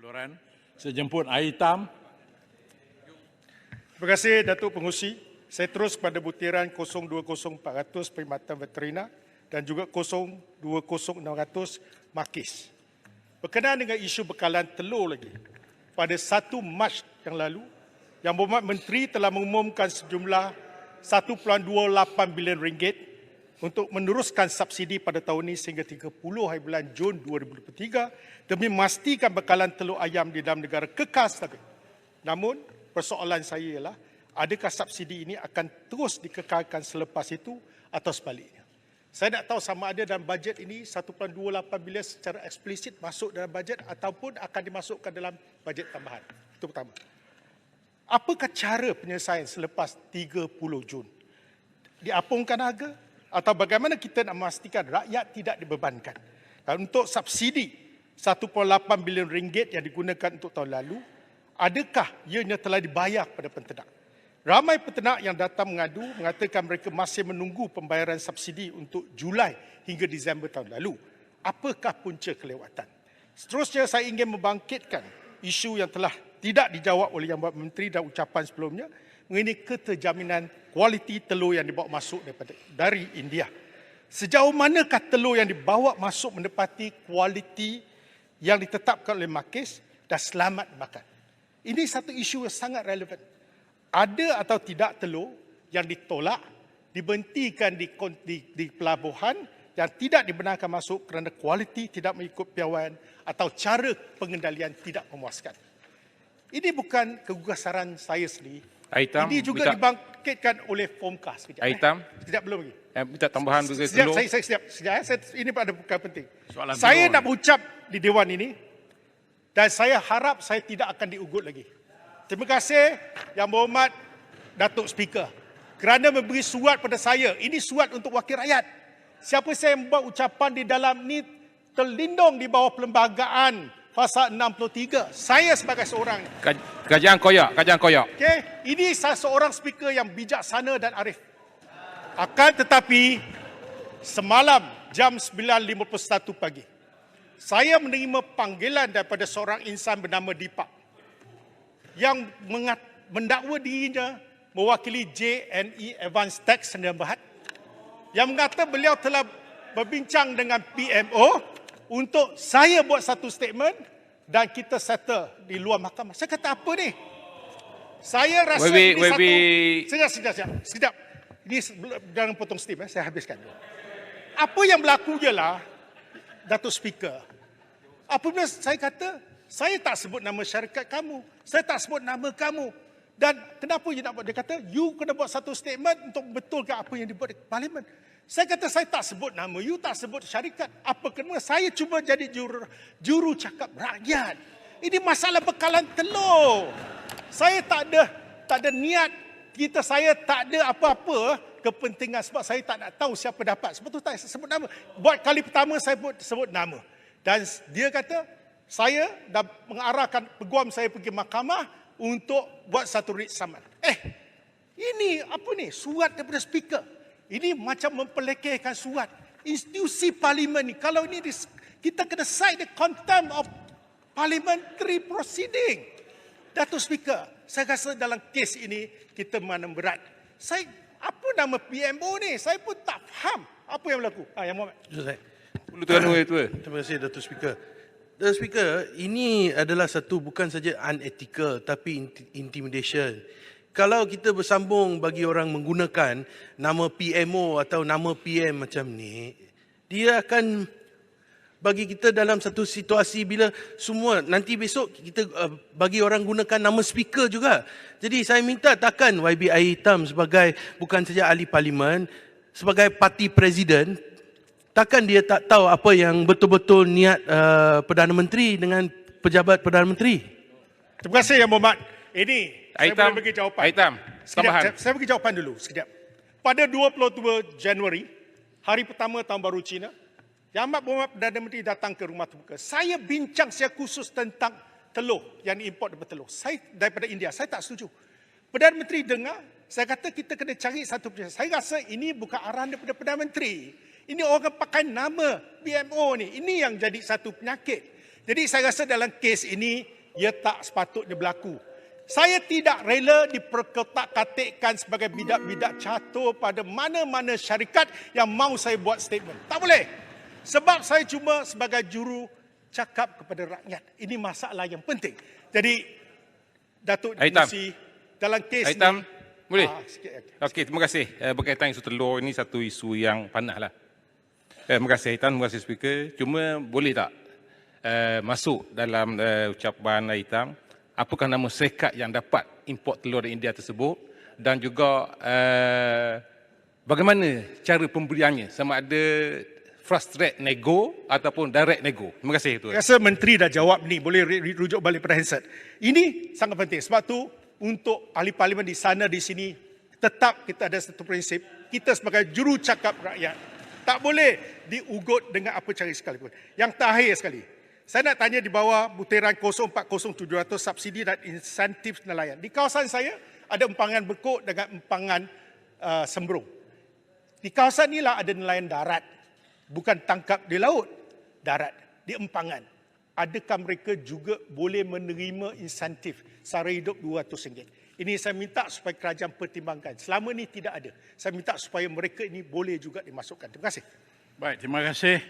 Uluran. Saya jemput air hitam. Terima kasih Datuk Pengurusi. Saya terus kepada butiran 020400 Perkhidmatan Veterina dan juga 020600 Makis. Berkenaan dengan isu bekalan telur lagi, pada 1 Mac yang lalu, Yang Berhormat Menteri telah mengumumkan sejumlah 1.28 bilion ringgit untuk meneruskan subsidi pada tahun ini sehingga 30 hari bulan Jun 2023 demi memastikan bekalan telur ayam di dalam negara kekal stabil. Namun, persoalan saya ialah, adakah subsidi ini akan terus dikekalkan selepas itu atau sebaliknya? Saya nak tahu sama ada dalam bajet ini 1.28 bilion secara eksplisit masuk dalam bajet ataupun akan dimasukkan dalam bajet tambahan. Itu pertama. Apakah cara penyelesaian selepas 30 Jun? Diapungkan harga? Atau bagaimana kita nak memastikan rakyat tidak dibebankan? Dan untuk subsidi 1.8 bilion ringgit yang digunakan untuk tahun lalu, adakah ianya telah dibayar kepada penternak? Ramai penternak yang datang mengadu mengatakan mereka masih menunggu pembayaran subsidi untuk Julai hingga Disember tahun lalu. Apakah punca kelewatan? Seterusnya saya ingin membangkitkan isu yang telah tidak dijawab oleh Yang Berhormat Menteri dan ucapan sebelumnya mengenai keterjaminan kualiti telur yang dibawa masuk dari India. Sejauh manakah telur yang dibawa masuk menepati kualiti yang ditetapkan oleh Makis dan selamat makan? Ini satu isu yang sangat relevan. Ada atau tidak telur yang ditolak, dibentikan di pelabuhan yang tidak dibenarkan masuk kerana kualiti tidak mengikut piawaian atau cara pengendalian tidak memuaskan. Ini bukan kegugasaran saya sendiri. Aitam, Ini juga dibangkitkan oleh Fomkas. Aitam, Sekejap belum lagi. minta tambahan juga Sekejap, telur. saya ini ada bukan penting. Soalan Saya telur nak berucap di Dewan ini dan saya harap saya tidak akan diugut lagi. Terima kasih Yang Berhormat Datuk Speaker kerana memberi surat pada saya. Ini surat untuk wakil rakyat. Siapa saya yang membuat ucapan di dalam ni terlindung di bawah perlembagaan Pasal 63. Saya sebagai seorang. Kajian koyak. Okay? Ini saya seorang speaker yang bijaksana dan arif. Akan tetapi, semalam jam 9.51 pagi, saya menerima panggilan daripada seorang insan bernama Dipak yang mendakwa dirinya mewakili JNE Advanced Tax Sdn Bhd yang mengata beliau telah berbincang dengan PMO untuk saya buat satu statement dan kita settle di luar mahkamah. Saya kata apa ni? Saya rasa ini satu... Sekejap. Ini jangan potong steam, saya habiskan dulu. Apa yang berlaku ialah, Datuk Speaker, apabila saya kata, saya tak sebut nama syarikat kamu, saya tak sebut nama kamu. Dan kenapa you nak buat? Dia kata, you kena buat satu statement untuk betulkan apa yang dibuat di Parlimen. Saya kata, saya tak sebut nama, you tak sebut syarikat. Apa kena? Saya cuma jadi juru cakap rakyat. Ini masalah bekalan telur. Saya tak ada niat, saya tak ada apa-apa kepentingan sebab saya tak nak tahu siapa dapat. Sebab tu tak sebut nama. Buat kali pertama saya sebut nama. Dan dia kata, saya dah mengarahkan peguam saya pergi mahkamah untuk buat satu writ saman. Ini apa ni? Surat daripada speaker. Ini macam mempelekehkan surat. Institusi parlimen ni, kalau ini kita kena cite the contempt of parliamentary proceeding. Datuk Speaker, saya rasa dalam kes ini kita menang berat. Apa nama PMO ni? Saya pun tak faham apa yang berlaku. Yang Mohamad. Terima kasih Datuk Speaker. Datuk Speaker, ini adalah satu bukan saja unethical tapi intimidation. Kalau kita bersambung bagi orang menggunakan nama PMO atau nama PM macam ni, dia akan bagi kita dalam satu situasi bila semua nanti besok kita bagi orang gunakan nama speaker juga. Jadi saya minta takkan YBI Hitam sebagai bukan saja ahli parlimen, sebagai parti presiden, takkan dia tak tahu apa yang betul-betul niat Perdana Menteri dengan pejabat Perdana Menteri. Terima kasih Yang Berhormat. Ini saya boleh bagi jawapan. Saya bagi jawapan dulu sekejap. Pada 22 Januari, hari pertama tahun baru Cina, Yang Amat Berhormat Perdana Menteri datang ke rumah terbuka. Saya bincang secara khusus tentang telur yang diimport daripada India. Saya tak setuju. Perdana Menteri dengar, saya kata kita kena cari satu penyelesaian. Saya rasa ini bukan arahan daripada Perdana Menteri. Ini orang pakai nama PMO ni. Ini yang jadi satu penyakit. Jadi saya rasa dalam kes ini, ia tak sepatutnya berlaku. Saya tidak rela diperkotak-katikkan sebagai bidak-bidak catur pada mana-mana syarikat yang mahu saya buat statement. Tak boleh. Sebab saya cuma sebagai juru cakap kepada rakyat. Ini masalah yang penting. Jadi, Datuk Aitam. Depusi, dalam kes Aitam, ni... boleh? Sikit. Okey, terima kasih. Berkaitan isu telur ini satu isu yang panas lah. Terima kasih Aitan, terima kasih Speaker. Cuma boleh tak masuk dalam ucapan Aitan, apakah nama syarikat yang dapat import telur dari India tersebut dan juga bagaimana cara pemberiannya, sama ada fast track nego ataupun direct nego. Terima kasih Tuan. Saya rasa Menteri dah jawab ni, boleh rujuk balik pada handset. Ini sangat penting. Sebab tu untuk ahli parlimen di sana di sini tetap kita ada satu prinsip, kita sebagai juru cakap rakyat tak boleh diugut dengan apa cara sekalipun. Yang terakhir sekali, saya nak tanya di bawah butiran 040700 subsidi dan insentif nelayan. Di kawasan saya ada empangan bekuk dengan empangan sembrung. Di kawasan inilah ada nelayan darat, bukan tangkap di laut, darat, di empangan. Adakah mereka juga boleh menerima insentif sara hidup RM200? Ini saya minta supaya kerajaan pertimbangkan. Selama ini tidak ada. Saya minta supaya mereka ini boleh juga dimasukkan. Terima kasih. Baik, terima kasih.